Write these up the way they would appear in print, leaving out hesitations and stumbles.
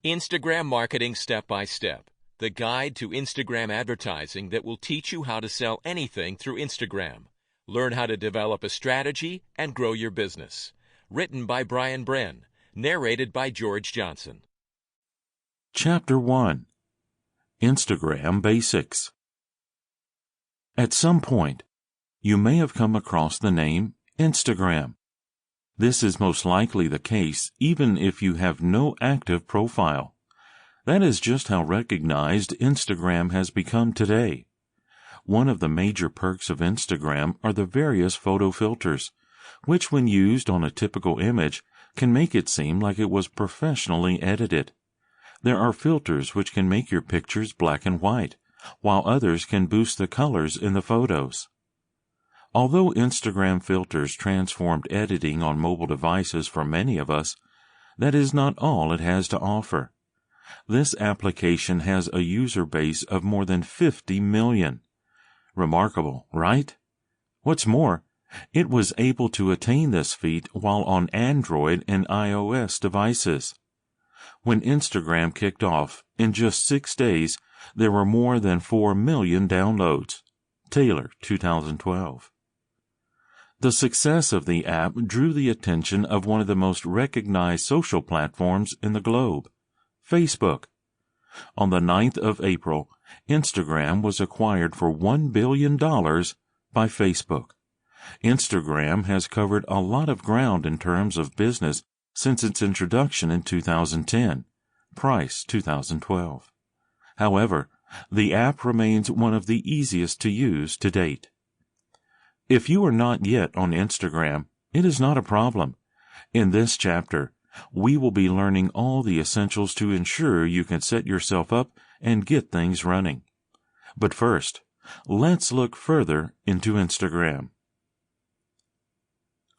Instagram Marketing Step by Step, the guide to Instagram advertising that will teach you how to sell anything through Instagram. Learn how to develop a strategy and grow your business. Written by Bren, narrated by George Johnson. Chapter 1. Instagram Basics. At some point, you may have come across the name Instagram. This is most likely the case even if you have no active profile. That is just how recognized Instagram has become today. One of the major perks of Instagram are the various photo filters, which when used on a typical image can make it seem like it was professionally edited. There are filters which can make your pictures black and white, while others can boost the colors in the photos. Although Instagram filters transformed editing on mobile devices for many of us, that is not all it has to offer. This application has a user base of more than 50 million. Remarkable, right? What's more, it was able to attain this feat while on Android and iOS devices. When Instagram kicked off, in just 6 days, there were more than 4 million downloads. Taylor, 2012. The success of the app drew the attention of one of the most recognized social platforms in the globe, Facebook. On the 9th of April, Instagram was acquired for $1 billion by Facebook. Instagram has covered a lot of ground in terms of business since its introduction in 2010, price 2012. However, the app remains one of the easiest to use to date. If you are not yet on Instagram, it is not a problem. In this chapter, we will be learning all the essentials to ensure you can set yourself up and get things running. But first, let's look further into Instagram.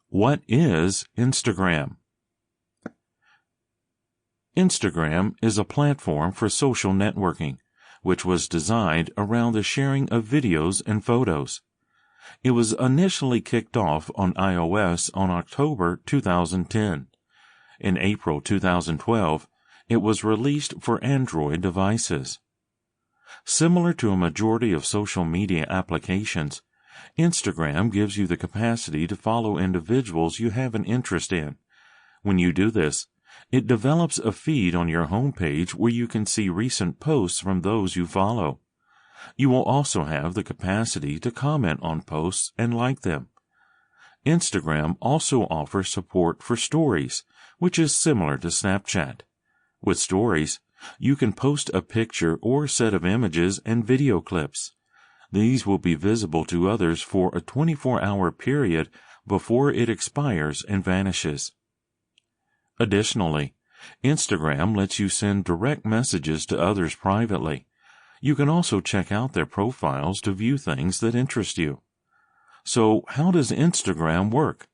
What is Instagram? Instagram is a platform for social networking, which was designed around the sharing of videos and photos. It was initially kicked off on iOS on October 2010. In April 2012, it was released for Android devices. Similar to a majority of social media applications, Instagram gives you the capacity to follow individuals you have an interest in. When you do this, it develops a feed on your homepage where you can see recent posts from those you follow. You will also have the capacity to comment on posts and like them. Instagram also offers support for stories, which is similar to Snapchat. With stories, you can post a picture or set of images and video clips. These will be visible to others for a 24-hour period before it expires and vanishes. Additionally, Instagram lets you send direct messages to others privately. You can also check out their profiles to view things that interest you. So, how does Instagram work?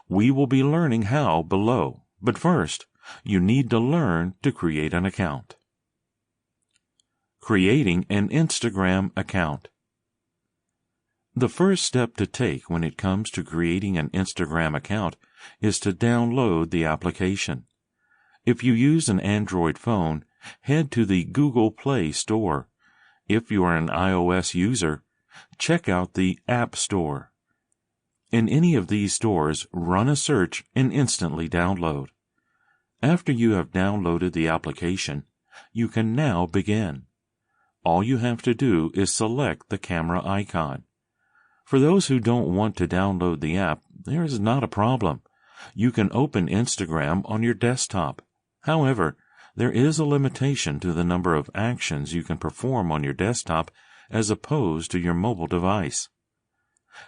We will be learning how below, but first, you need to learn to create an account. Creating an Instagram account. The first step to take when it comes to creating an Instagram account is to download the application. If you use an Android phone, head to the Google Play Store. If you are an iOS user, check out the App Store. In any of these stores, run a search and instantly download. After you have downloaded the application, you can now begin. All you have to do is select the camera icon. For those who don't want to download the app, there is not a problem. You can open Instagram on your desktop. However, there is a limitation to the number of actions you can perform on your desktop as opposed to your mobile device.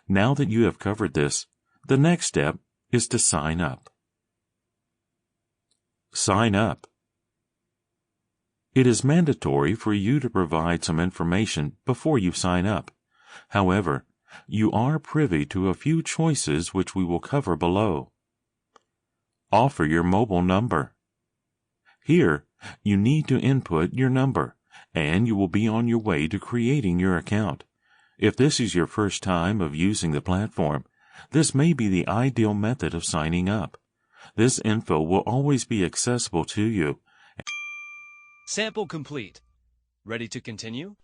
Now that you have covered this, the next step is to sign up. Sign up. It is mandatory for you to provide some information before you sign up. However, you are privy to a few choices which we will cover below. Offer your mobile number. Here, you need to input your number, and you will be on your way to creating your account. If this is your first time of using the platform, this may be the ideal method of signing up. This info will always be accessible to you. Sample complete. Ready to continue?